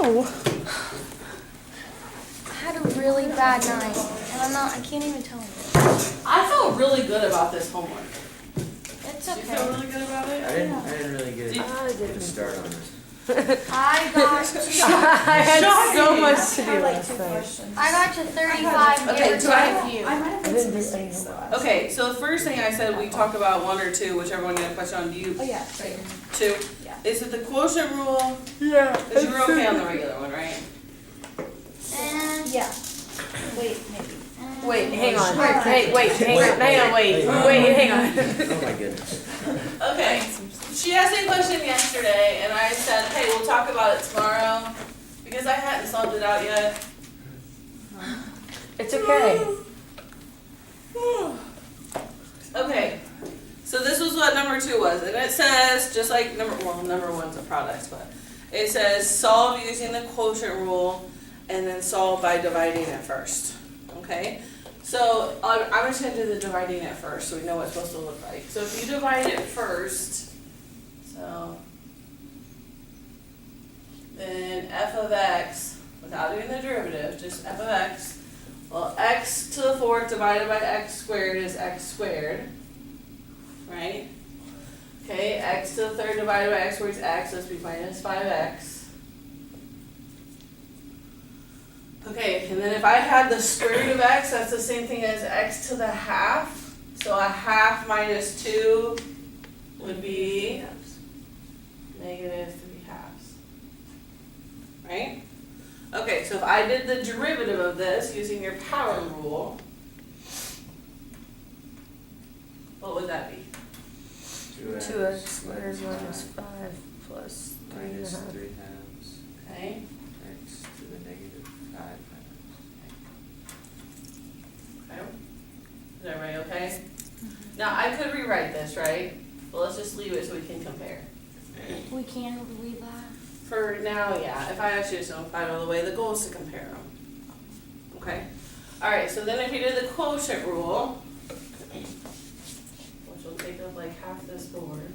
know. I had a really bad night, and I can't even tell you. I felt really good about this homework. It's Did you feel okay. really good about it? I didn't really get a start on it. I got to, I had so much to I do like last two night. questions. I got to 35 Okay, give or do I- take a few. I might have I made some didn't do mistakes anything. though. Okay, so the first thing I said we talk about 1 or 2, whichever one you have a question on. Do you? Oh yeah, right. 2. Yeah. Is it the quotient rule? Yeah. Because you were okay on the regular one, right? And, Yeah. Wait, maybe. Wait, hang on. Sure. Hey, wait, hang on, wait, hang on. Oh my goodness. Okay. She asked me a question yesterday, and I said, hey, we'll talk about it tomorrow, because I hadn't solved it out yet. It's okay. Okay, so this was what number 2 was, and it says, just like number 1's a product, but it says solve using the quotient rule, and then solve by dividing it first, okay? So I'm just gonna do the dividing it first, so we know what it's supposed to look like. So if you divide it first, so then f of x, without doing the derivative, just f of x, well, x to the 4th divided by x squared is x squared, right? Okay, x to the 3rd divided by x squared is x, so this would be minus 5x. Okay, and then if I had the square root of x, that's the same thing as x to the half. So a half minus 2 would be negative 3 halves. Right? Okay, so if I did the derivative of this using your power rule, what would that be? 2x squared minus 5 plus 3 and a minus half. 3 halves. Okay? X to the negative 5 halves. Okay. Is everybody okay? Now, I could rewrite this, right? But let's just leave it so we can compare. we can leave that. For now, yeah. If I actually just don't find all the way, the goal is to compare them. Okay? Alright, so then if you do the quotient rule, which will take up like half this board.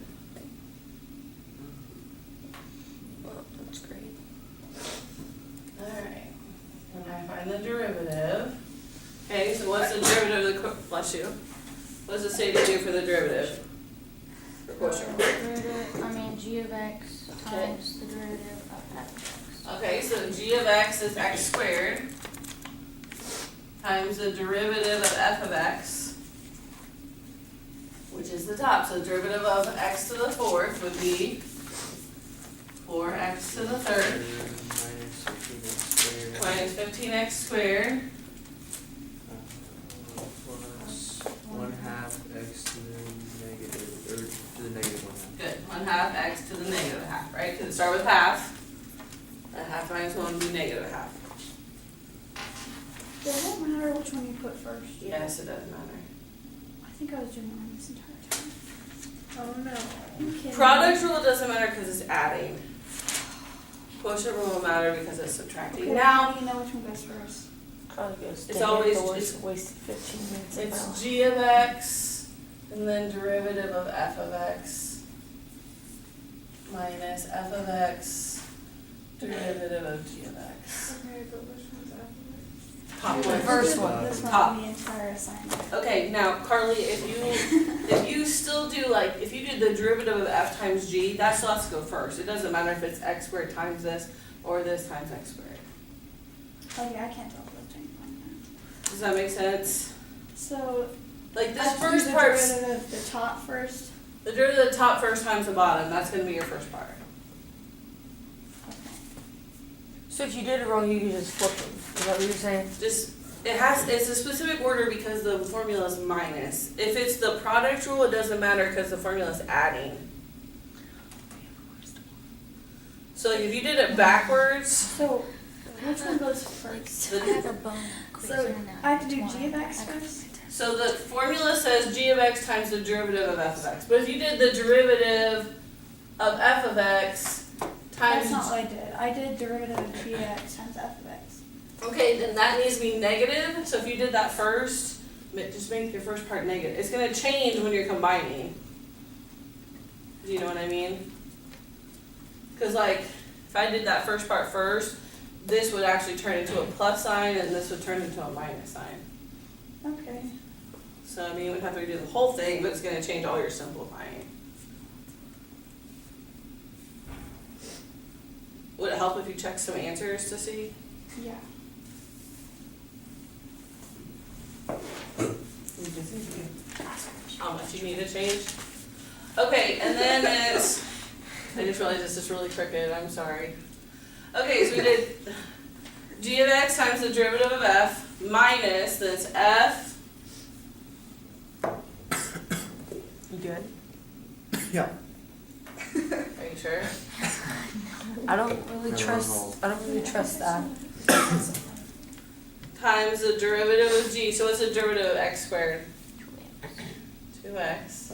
Well, that's great. Alright. And I find the derivative. Okay, so what's the derivative of the bless you. What does it say to do for the derivative? For quotient rule. G of x times the derivative of f of x. Okay, so g of x is x squared times the derivative of f of x, which is the top. So the derivative of x to the 4th would be 4x to the 3rd Minus 15x squared. minus 15x squared. Plus 1/2 x to the negative, or to the negative 1/2. Good. 1/2 x to the negative half, right? Because it start with half. A half minus 1 would be negative half. Does it matter which one you put first? Yes, it doesn't matter. I think I was doing mine this entire time. Oh no. You kidding me? Product rule doesn't matter because it's adding. Quotient rule will matter because it's subtracting. Okay, Now, how do you know which one goes first? Probably goes It's down. always- Wasted 15 minutes of my it's life. g of x and then derivative of f of x minus f of x derivative of g of x. Okay, but which one's after? Top The one. first one. This Top. one, the entire assignment. Okay, now Carly, if you still do like, if you do the derivative of f times g, that still has to go first. It doesn't matter if it's x squared times this or this times x squared. Oh yeah, I can't tell if it's anything. Does that make sense? So, Like I this have to do first the part's, derivative of the top first. the derivative of the top first times the bottom, that's gonna be your first part. Okay. So if you did it wrong, you could just flip them. Is that what you're saying? Just, it's a specific order because the formula is minus. If it's the product rule, it doesn't matter because the formula is adding. So like if you did it backwards, So, which one goes first? I have a bone So, I have to do g of x first? so the formula says g of x times the derivative of f of x. But if you did the derivative of f of x times, That's not what I did. I did derivative of g of x times f of x. okay, then that needs to be negative. So if you did that first, just make your first part negative. It's gonna change when you're combining. Do you know what I mean? Because like, if I did that first part first, this would actually turn into a plus sign and this would turn into a minus sign. Okay. So I mean, you would have to redo the whole thing, but it's gonna change all your simplifying. Would it help if you checked some answers to see? Yeah. How much you need to change? Okay, and then it's, I just realized this is really crooked, I'm sorry. Okay, so we did g of x times the derivative of f minus this f. You good? Yeah. Are you sure? I don't really trust that. Times the derivative of g, so what's the derivative of x squared? 2x.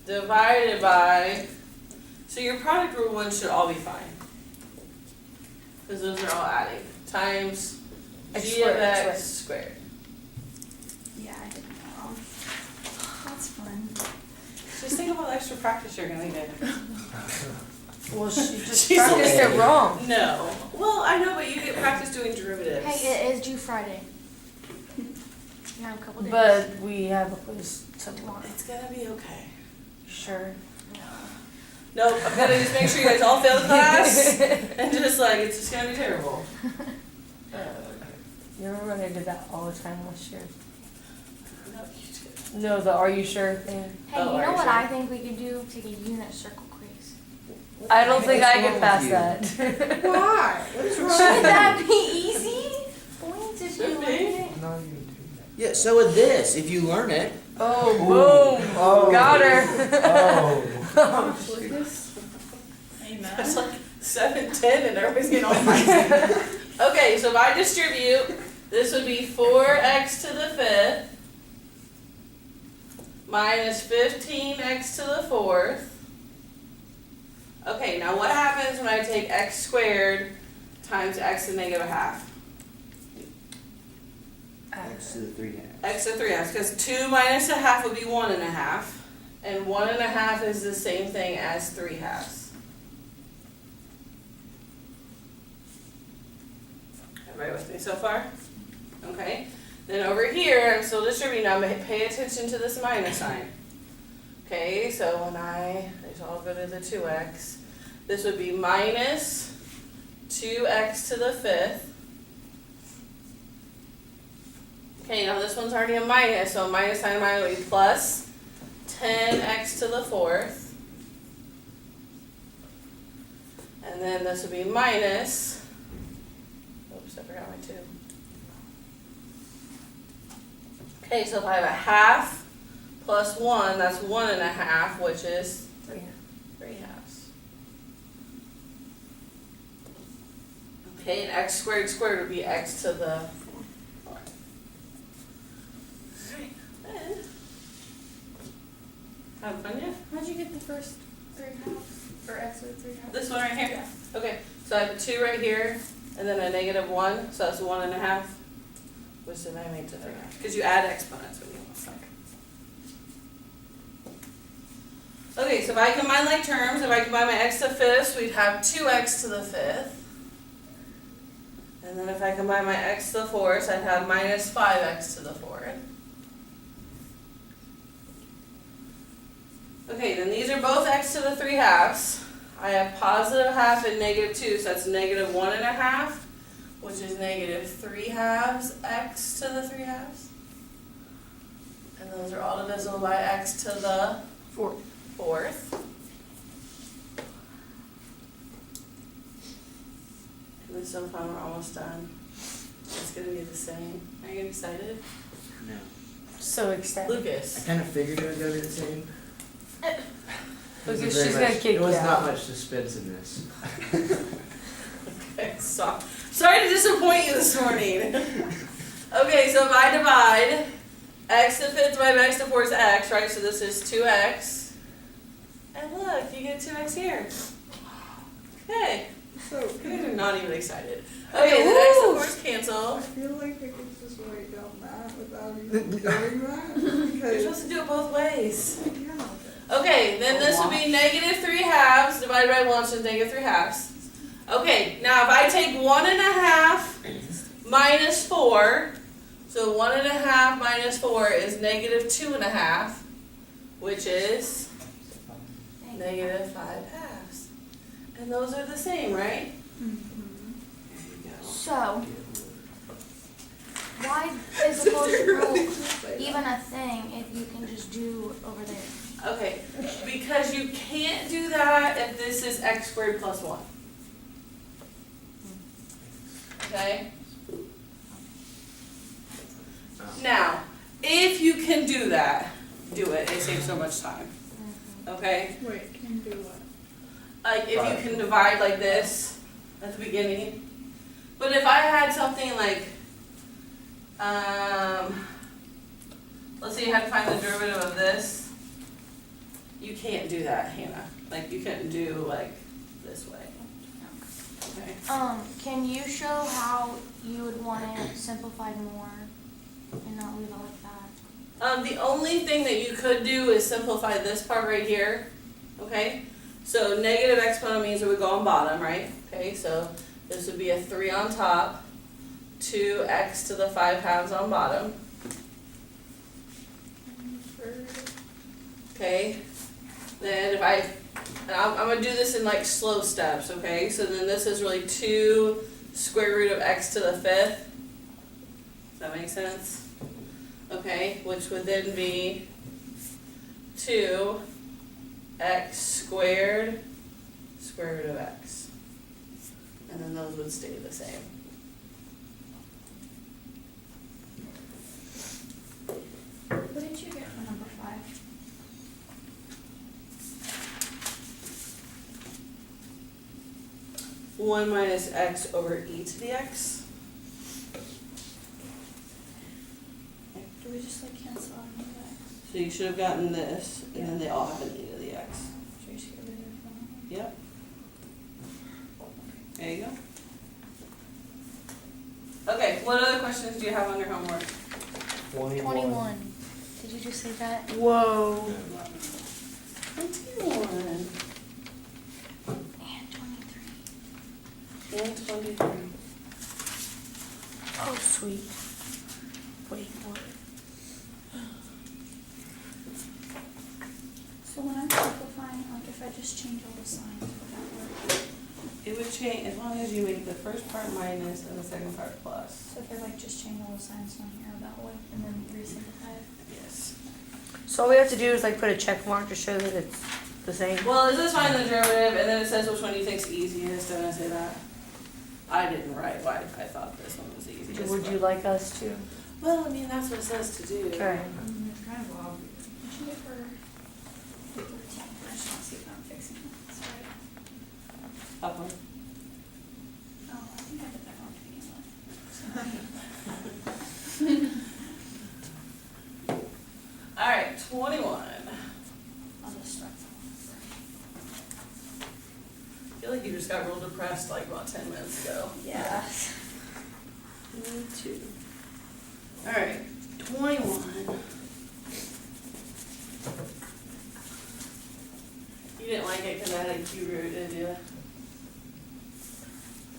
Divided by, so your product rule ones should all be fine. Because those are all adding. Times X g of squared, that's x right. squared. Yeah, I did that wrong. That's fun. Just think of all the extra practice you're gonna get. Well, she just She's practiced like- it wrong. No. Well, I know, but you get practice doing derivatives. Hey, it is due Friday. You have a couple days. But we have a quiz tomorrow. It's gonna be okay. Sure. Nope, I'm gonna just make sure you guys all fail the class and just like, it's just gonna be terrible. You remember when I did that all the time last year? No, you did. No, the are you sure thing. Hey, Oh, you are know you what sure? I think we could do? Take a unit circle quiz. I don't think I What's can wrong pass with that. Why? What's Shouldn't that be easy? Points if you Should learn be. it. Not even do that. Yeah, so with this, if you learn it. Oh, boom. Oh. Got her. Oh. Lucas? Amen. It's like 7, 10 and everybody's getting all crazy. Okay, so if I distribute, this would be 4x to the 5th minus 15x to the 4th. Okay, now what happens when I take x squared times x to the negative half? X to the 3 halves. X to 3 halves, because 2 minus a half would be 1 1/2, and 1 1/2 is the same thing as 3 halves. Everybody with me so far? Okay. Then over here, I'm still distributing. Now pay attention to this minus sign. Okay, so when I all go to the 2x, this would be minus 2x to the 5th. Okay, now this one's already a minus, so a minus sign would be plus 10x to the 4th. And then this would be minus, oops, I forgot my 2. Okay, so if I have a half plus 1, that's 1 1/2, which is 3 halves. Okay, and x squared squared would be x to the 4. Alright, then. Having fun yet? How'd you get the first 3 halves? Or x with 3 halves? This one right here? Okay, so I have a 2 right here, and then a negative 1, so that's 1 1/2, which then I made to 3 halves. Because you add exponents when you want something. Okay, so if I combine like terms, if I combine my x to 5ths, we'd have 2x to the 5th. And then if I combine my x to the 4ths, I'd have minus 5x to the 4th. Okay, then these are both x to the 3 halves. I have positive half and negative 2, so that's negative 1 1/2, which is negative 3 halves x to the 3 halves. And those are all divisible by x to the 4th. And then so far we're almost done. It's gonna be the same. Are you excited? No. So excited. I Lucas. kind of figured it was going to be the same. Because It was she's very gonna much- kick It was you not out. much suspense in this. Okay, stop. Sorry to disappoint you this morning. Okay, so if I divide x to 5th divided by x to 4th is x, right? So this is 2x. And look, you get 2x here. Okay. So You guys are not even excited. Okay, then x to the 4th cancel. I feel like I could just write down that without even doing that. You're Because, supposed to do it both ways. yeah. Okay, then this would be negative 3 halves divided by 1, so it's negative 3 halves. Okay, now if I take 1.5 minus 4, so 1.5 minus 4 is negative 2.5, which is negative 5 halves. And those are the same, right? There you go. So, why is the quotient rule even a thing if you can just do over there? Okay, because you can't do that if this is x squared plus 1. Okay? Now, if you can do that, do it. It saves so much time. Okay? Wait, can do what? Like if you can divide like this at the beginning. But if I had something like, let's say you had to find the derivative of this, you can't do that, Hannah. Like you couldn't do like this way. Okay. Can you show how you would want it simplified more and not leave it like that? The only thing that you could do is simplify this part right here. Okay? So negative exponent means it would go on bottom, right? Okay, so this would be a 3 on top, 2x to the 5 halves on bottom. Okay, then I'm going to do this in like slow steps, okay? So then this is really 2 square root of x to the 5th. Does that make sense? Okay, which would then be 2 x squared square root of x. And then those would stay the same. What did you get for number 5? One minus x over e to the x. Do we just like cancel out any of that? So you should have gotten this, and then they all have an e to the x. Should we just get rid of one? Yep. There you go. Okay, what other questions do you have on your homework? 21. Did you just say that? Whoa. 21 And 23. and 23. Oh, sweet. Wait, what? So when I'm simplifying, like if I just change all the signs, would that work? It would change as long as you make the first part minus and the second part plus. So if I like just change all the signs down here that way and then re-simplify it? Yes. So all we have to do is like put a check mark to show that it's the same. Well, it says find the derivative, and then it says which one you think's easiest. Didn't I say that? I didn't write why I thought this one was the easiest. Would you but- like us to? Well, I mean, that's what it says to do. Okay. It's kind of obvious. I should get for 13. I just want to see if I'm fixing it. Sorry. Up one. Oh, I think I did that wrong to begin with. All right, 21. I'll just start. I feel like you just got real depressed like about 10 minutes ago. Yeah. Me too. All right, 21. You didn't like it because I had a cube root, did you?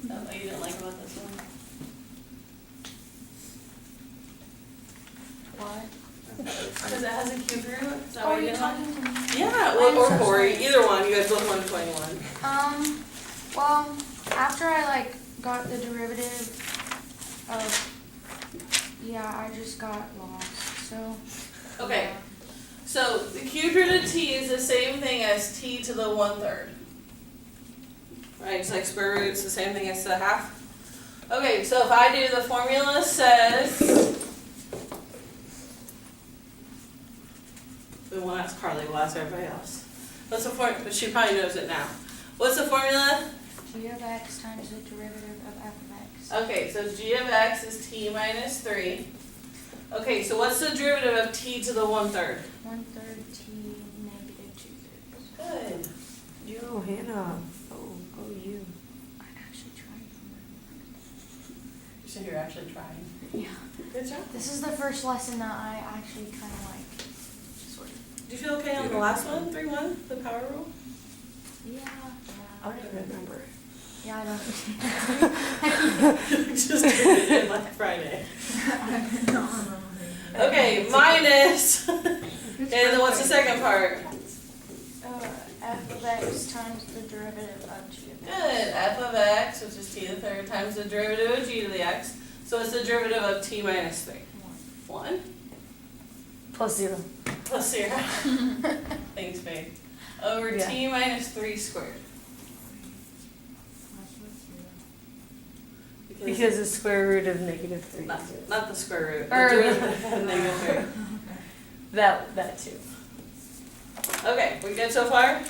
No, you didn't like about this one? What? Because it has a cube root? Is that Oh, why are you you didn't like talking it? to me? Yeah, I'm or so Corey, sorry. either one. You guys both wanted 21. Well, after I like got the derivative of, I just got lost, so. Okay. yeah. So the cube root of t is the same thing as t to the 1/3. Right, it's like square root, it's the same thing as the half. Okay, so if I do the formula says, we won't ask Carly, we'll ask everybody else. What's the formula? But she probably knows it now. What's the formula? G of x times the derivative of f of x. Okay, so g of x is t minus 3. Okay, so what's the derivative of t to the 1/3? 1/3 t negative 2/3. Good. You, Hannah. Oh, you. I'm actually trying So you're actually trying. Yeah. Good job. This is the first lesson that I actually kind of like, sort of. Did you feel okay on the last one, 3-1, the power rule? Yeah. I don't even remember. Yeah, I don't understand. Just did it in like Friday. Okay, minus, and then what's the second part? F of x times the derivative of g of Good, x. f of x, which is t to the third, times the derivative of g to the x. So it's the derivative of t minus 3. 1 Plus 0. plus 0. Thanks, babe. Over Yeah. t minus 3 squared. Because the square root of negative 3. Not the square root, the Or- derivative of negative 3. That too. Okay, we good so far?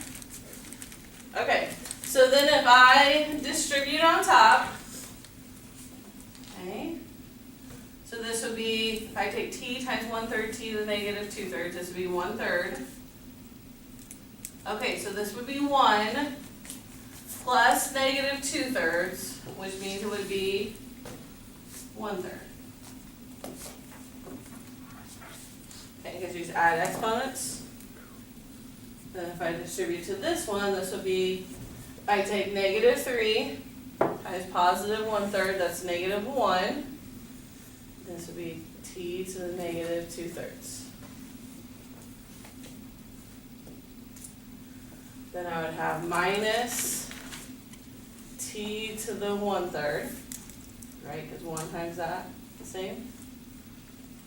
Okay, so then if I distribute on top, okay, so this would be, if I take t times 1/3 t to the negative 2/3, this would be 1/3. Okay, so this would be 1 plus negative 2/3, which means it would be 1/3. Okay, because you just add exponents. Then if I distribute to this one, this would be, I take negative 3 times positive 1/3, that's negative 1. This would be t to the negative 2/3. Then I would have minus t to the 1/3, right, because 1 times that, the same,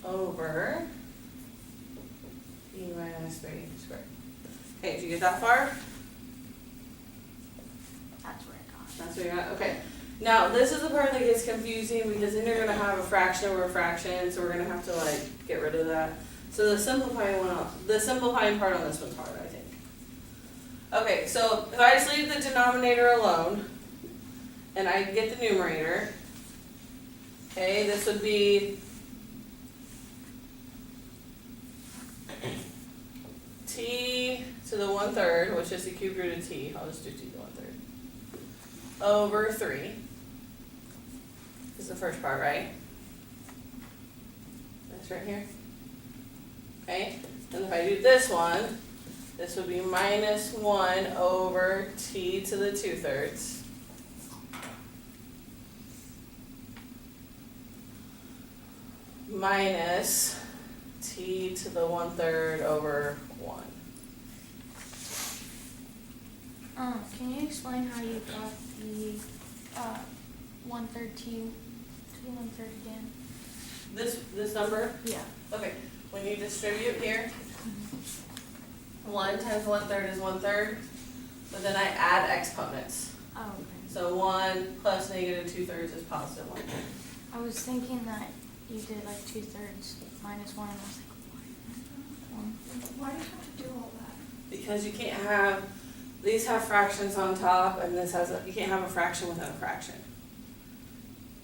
over e minus 3 squared. Okay, did you get that far? That's where it got. That's what you're at, okay. Now, this is the part that gets confusing because then you're gonna have a fraction over a fraction, so we're gonna have to like get rid of that. So the simplifying part on this one's hard, I think. Okay, so if I just leave the denominator alone, and I get the numerator, okay, this would be t to the 1/3, which is the cube root of t, I'll just do t to the 1/3, over 3, is the first part, right? That's right here. Okay, and if I do this one, this would be minus 1 over t to the 2/3. Minus t to the 1/3 over 1. Can you explain how you got the 1/3 t to 1/3 again? This number? Yeah. Okay, when you distribute here, 1 times 1/3 is 1/3, but then I add exponents. Oh, okay. So 1 plus negative 2/3 is positive 1. I was thinking that you did like 2/3 minus 1, and I was like, Why do you have to do all that? Because you can't have, these have fractions on top, and this has you can't have a fraction without a fraction.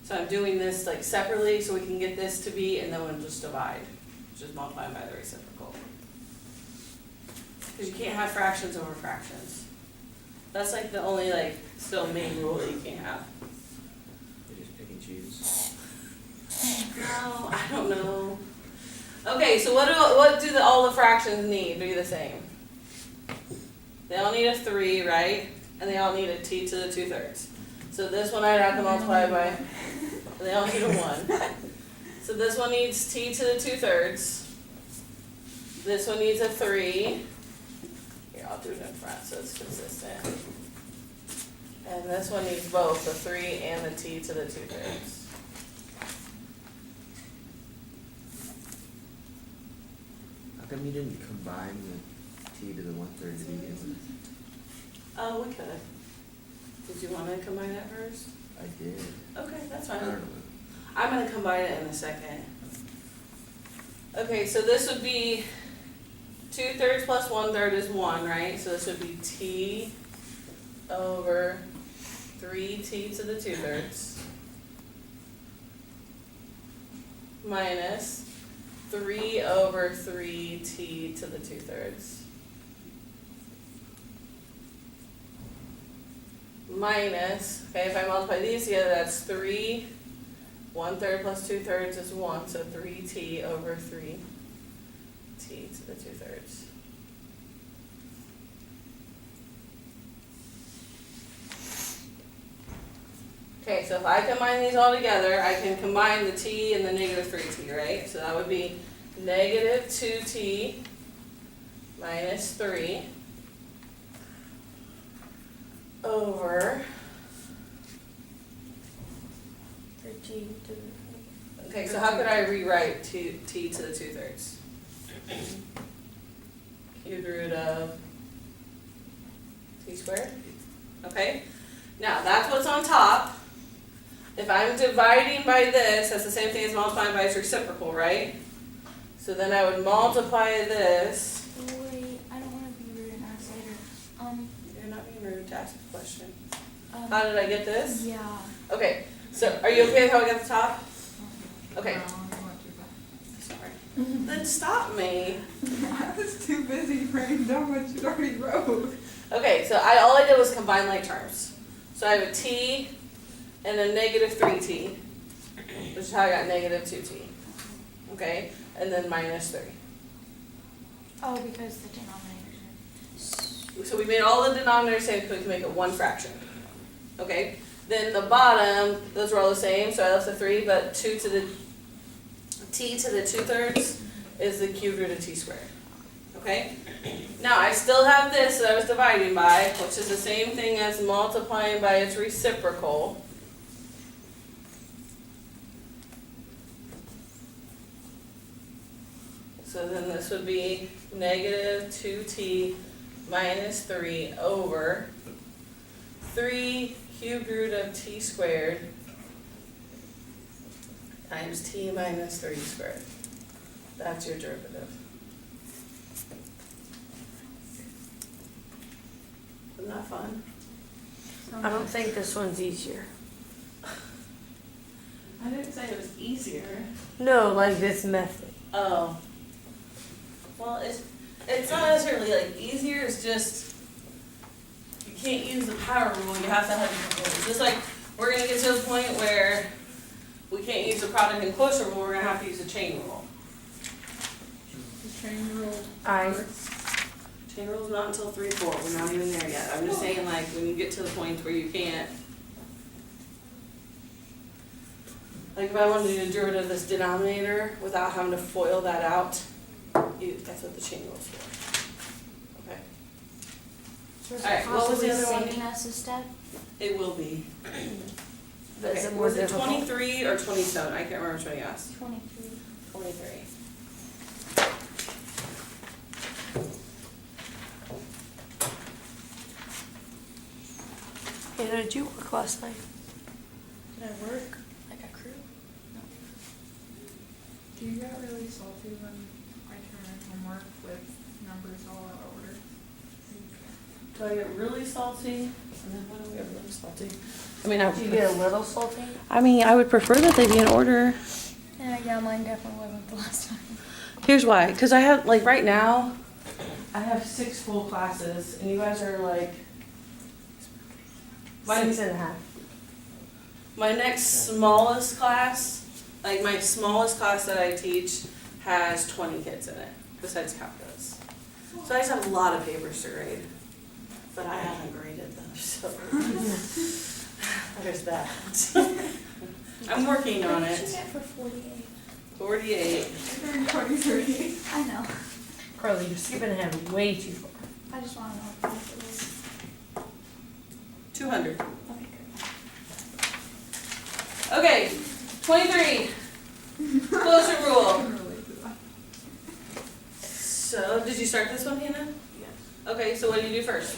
So I'm doing this like separately so we can get this to be, and then we'll just divide, just multiply by the reciprocal. Because you can't have fractions over fractions. That's like the only like still main rule that you can't have. They just pick and choose. No, I don't know. Okay, so what do all the fractions need to be the same? They all need a 3, right? And they all need a t to the 2/3. So this one I'd have to multiply by, they all need a 1. So this one needs t to the 2/3. This one needs a 3. Here, I'll do it in front so it's consistent. And this one needs both the 3 and the t to the 2/3. How come you didn't combine the t to the 1/3 to begin with? Oh, we could. Did you want to combine that first? I did. Okay, that's I fine. don't know. I'm gonna combine it in a second. Okay, so this would be 2/3 plus 1/3 is 1, right? So this would be t over 3t to the 2/3 minus 3 over 3t to the 2/3 minus, okay, if I multiply these together, that's 3, 1/3 plus 2/3 is 1, so 3t over 3t to the 2/3. Okay, so if I combine these all together, I can combine the t and the negative 3t, right? So that would be negative 2t minus 3 over, 13 to. okay, so how could I rewrite t to the 2/3? Cubed root of t squared, okay? Now, that's what's on top. If I'm dividing by this, that's the same thing as multiplying by its reciprocal, right? So then I would multiply this. Wait, I don't wanna be rude and ask later. You're not being rude to ask a question. Um, How did I get this? Yeah. Okay, so are you okay with how I got the top? Okay, No, I went too fast. sorry. Then stop me. I was too busy writing down what you already wrote. Okay, so all I did was combine like terms. So I have a t and a negative 3t, which is how I got negative 2t. Okay, and then minus 3. Oh, because the denominator. So we made all the denominators same so we can make it one fraction. Okay, then the bottom, those were all the same, so I left the 3, but 2 to the t to the 2/3 is the cubed root of t squared. Okay? Now I still have this that I was dividing by, which is the same thing as multiplying by its reciprocal. So then this would be negative 2t minus 3 over 3 cubed root of t squared times t minus 3 squared. That's your derivative. Isn't that fun? I don't think this one's easier. I didn't say it was easier. No, like this method. Oh. Well, it's not necessarily like easier, it's just you can't use the power rule, you have to have different rules. Just like we're gonna get to a point where we can't use the product and quotient rule, we're gonna have to use the chain rule. The chain rule. I. Chain rule's not until 3/4, we're not even there yet. I'm just saying like when you get to the point where you can't. Like if I wanted to do a derivative of this denominator without having to FOIL that out, that's what the chain rule is for. Okay. So is Alright, it what was the possibly other one? saving us a step? It will be. But is Okay, it more was it difficult? 23 or 27? I can't remember which one you asked. 23. 23. Hannah, did you work last night? Did I work like a crew? Do you get really salty when I turn in homework with numbers all out of order? Do I get really salty? And then what do we get really salty? I mean, Did you get a little salty? I would prefer that they be in order. Yeah, mine definitely wasn't the last time. Here's why. Because I have, like, right now, I have 6 full classes, and you guys are like. 6.5. My next smallest class, like my smallest class that I teach, has 20 kids in it, besides calculus. So I just have a lot of papers to grade, but I haven't graded them, so there's that. I'm working on What did you it. get for 48? 48. I'm 23. I know. Carly, you're skipping ahead way too far. I just want to know what class it was. 200. Okay, good. Okay, 23. Closure rule. I'm really to that. So, did you start this one, Hannah? Yes. Okay, so what do you do first?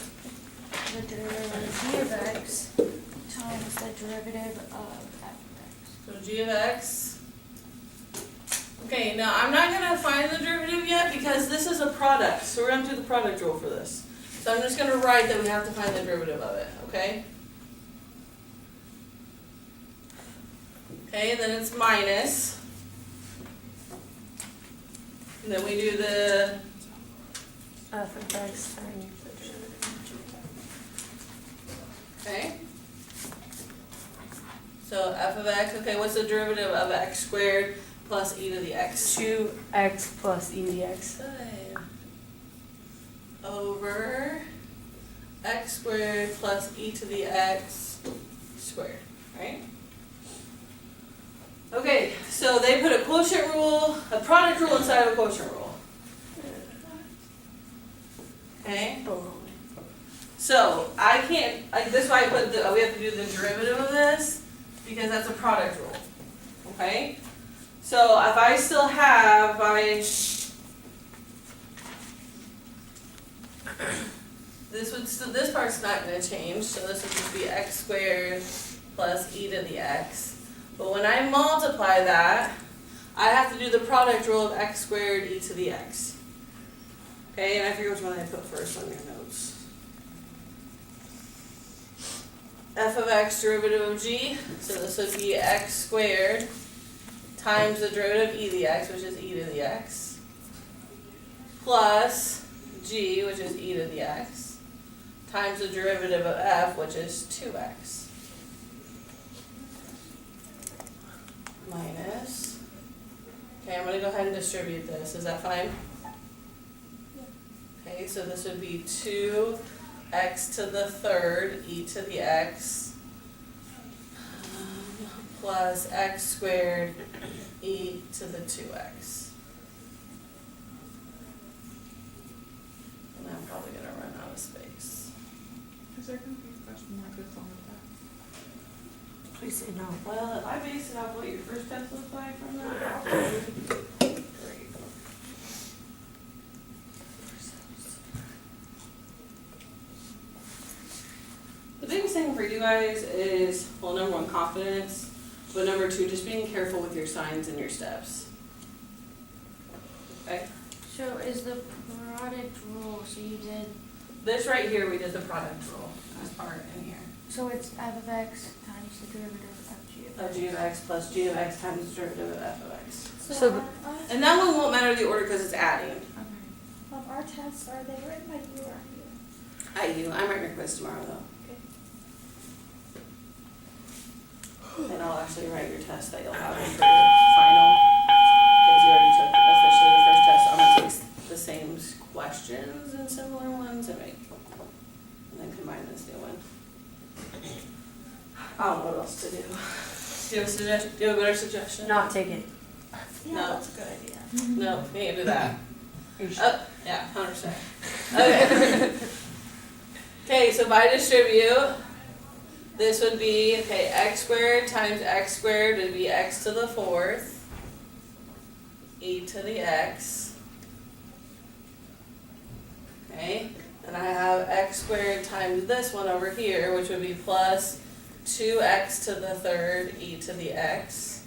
The derivative of g of x times the derivative of f of x. So g of x. Okay, now I'm not gonna find the derivative yet because this is a product, so we're gonna do the product rule for this. So I'm just gonna write that we have to find the derivative of it, okay? Okay, and then it's minus. And then we do the, F of x times. okay? So f of x, okay, what's the derivative of x squared plus e to the x? 2x plus e to the x. Good. Over x squared plus e to the x squared. right? Okay, so they put a quotient rule, a product rule inside of a quotient rule. Okay? So I can't, this is why I put we have to do the derivative of this, because that's a product rule. Okay? So if I still have this part's not going to change, so this would just be x squared plus e to the x. But when I multiply that, I have to do the product rule of x squared e to the x. Okay, and I forget which one I put first on your notes. F of x derivative of g, so this would be x squared times the derivative of e to the x, which is e to the x, plus g, which is e to the x, times the derivative of f, which is 2x, minus, okay, I'm going to go ahead and distribute this. Is that fine? Okay, so this would be 2x to the third e to the x plus x squared e to the 2x. And I'm probably going to run out of space. Is there gonna be a question like this on the test? Please say no. Well, I based it off what your first test looked like from that. Great. The biggest thing for you guys is, well, number one, confidence, but number two, just being careful with your signs and your steps. Okay? So is the product rule, so you did, This right here, we did the product rule as part in here. so it's f of x times the derivative of g of Of x. g of x plus g of x times the derivative of f of x. So And that one won't matter the order because it's adding. Okay. Our tests, are they written by you or you? I'm writing your quiz tomorrow though. And I'll actually write your test that you'll have for the final, because you already took officially the first test. I'm gonna take the same questions and similar ones and then combine this new one. I don't know what else to do. Do you have a suggestion? Do you have a better suggestion? Not take it. Yeah, No. that's a good idea. No, we can't do that. You should. Oh, yeah, 100%. Okay. Okay, so if I distribute, this would be, okay, x squared times x squared would be x to the fourth, e to the x. Okay, and I have x squared times this one over here, which would be plus 2x to the third, e to the x.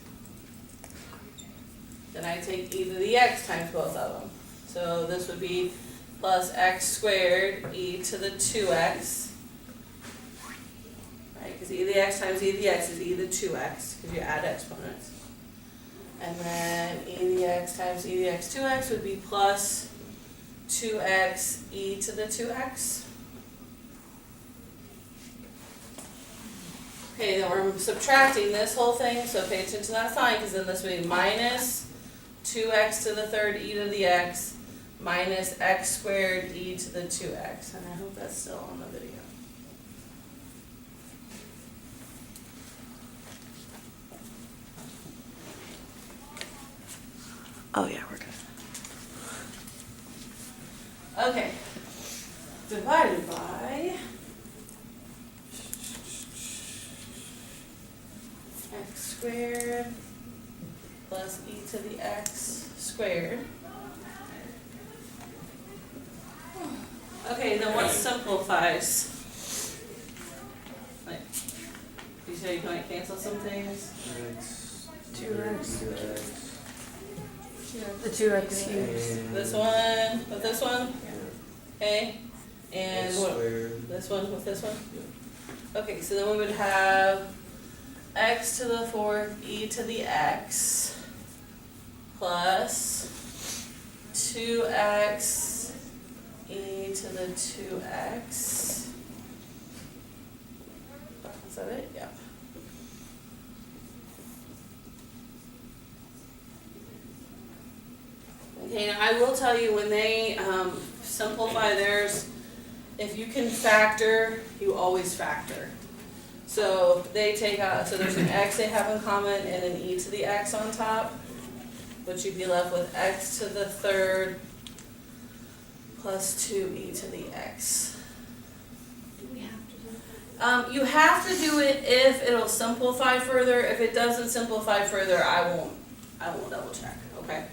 Then I take e to the x times both of them. So this would be plus x squared e to the 2x. Right, because e to the x times e to the x is e to the 2x, because you add exponents. And then e to the x times e to the x 2x would be plus 2x e to the 2x. Okay, then we're subtracting this whole thing, so pay attention to that sign, because then this would be minus 2x to the third e to the x minus x squared e to the 2x. And I hope that's still on the video. Oh yeah, we're good. Okay. Divided by x squared plus e to the x squared. Okay, then what simplifies? Like, you say you might cancel some things? X. 2x. X. The 2x cubed. And This one with this one, okay? And X what, squared. this one with this one? Yeah. Okay, so then we would have x to the fourth e to the x plus 2x e to the 2x. Is that it? Yeah. Okay, now I will tell you, when they simplify theirs, if you can factor, you always factor. So they take out, so there's an x they have in common and an e to the x on top, which you'd be left with x to the third plus 2e to the x. Do we have to do that? You have to do it if it'll simplify further. If it doesn't simplify further, I won't double check, okay?